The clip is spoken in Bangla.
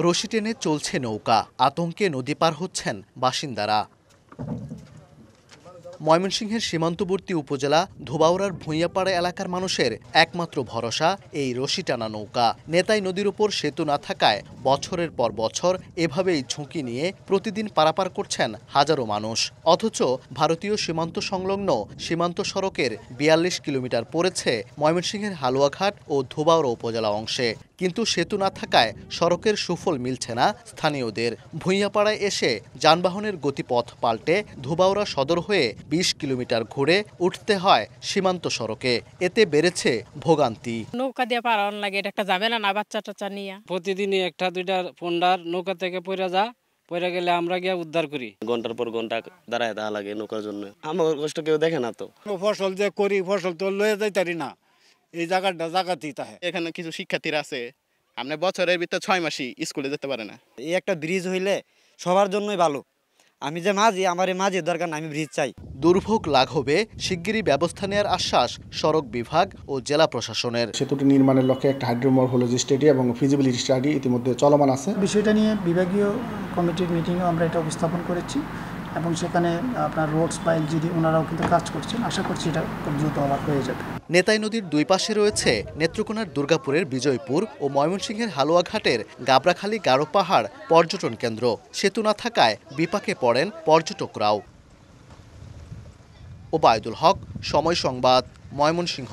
রশি টেনে চলছে নৌকা, আতঙ্কে নদী পার হচ্ছেন বাসিন্দারা। ময়মনসিংহের সীমান্তবর্তী উপজেলা ধোবাউড়ার ভূঁইয়াপাড়া এলাকার মানুষের একমাত্র ভরসা এই রশি টানা নৌকা। নেতাই নদীর ওপর সেতু না থাকায় বছরের পর বছর এভাবেই ঝুঁকি নিয়ে প্রতিদিন পারাপার করছেন হাজারো মানুষ। অথচ ভারতীয় সীমান্ত সংলগ্ন সীমান্ত সড়কের ৪২ কিলোমিটার পড়েছে ময়মনসিংহের হালুয়াঘাট ও ধোবাউড়া উপজেলা অংশে। কিন্তু সেতু না থাকায় সড়কের সুফল মিলছে না স্থানীয়দের। ভূঁইয়াপাড়ায় এসে যানবাহনের গতিপথ পাল্টে ধোবাউড়া সদর হয়ে ২০ কিলোমিটার ঘুরে উঠতে হয় সীমান্ত সড়কে। এতে বেড়েছে ভোগান্তি। নৌকা দিয়ে পার হওয়ার লাগে, এটা একটা ঝামেলা না বাচ্চা টাচ্চা নিয়ে। প্রতিদিনই একটা দুইটা পন্ডার নৌকা থেকে পড়ে গেলে আমরা গিয়ে উদ্ধার করি। ঘন্টার পর ঘন্টা দাঁড়ায় দেওয়া লাগে নৌকার জন্য। আমার কষ্ট কেউ দেখে না তো। ফসল যে করি, ফসল তো লয়ে যাইতারি না, এই জায়গাতেই তাহে। এখানে কিছু শিক্ষার্থীরা আছে, আপনি বছরের ভিতর 6 মাসই স্কুলে যেতে পারে না। এই একটা ব্রিজ হইলে সবার জন্যই ভালো। আমি যে মাঝি, আমার এই মাঝির দরকার না, আমি ব্রিজ চাই। দুর্ভোগ লাঘবে শিগগিরই ব্যবস্থা নেওয়ার আশ্বাস সড়ক বিভাগ ও জেলা প্রশাসনের। সেতুটি নির্মাণের লক্ষ্যে একটা হাইড্রোমরফোলজি স্টাডি এবং ফিজিবিলিটি স্টাডি ইতিমধ্যে চলমান আছে। বিষয়টা নিয়ে বিভাগীয় কমিটির মিটিংয়েও আমরা এটা উপস্থাপন করেছি এবং সেখানে আপনার রোডস বা এলজিডি ওনারাও কিন্তু কাজ করছেন। আশা করছি এটা খুব দ্রুত হয়ে যাবে। নেতাই নদীর দুই পাশে রয়েছে নেত্রকোনার দুর্গাপুরের বিজয়পুর ও ময়মনসিংহের হালুয়াঘাটের গাবড়াখালী গারো পাহাড় পর্যটন কেন্দ্র। সেতু না থাকায় বিপাকে পড়েন পর্যটকরাও। ওবায়দুল হক, সময় সংবাদ, ময়মনসিংহ।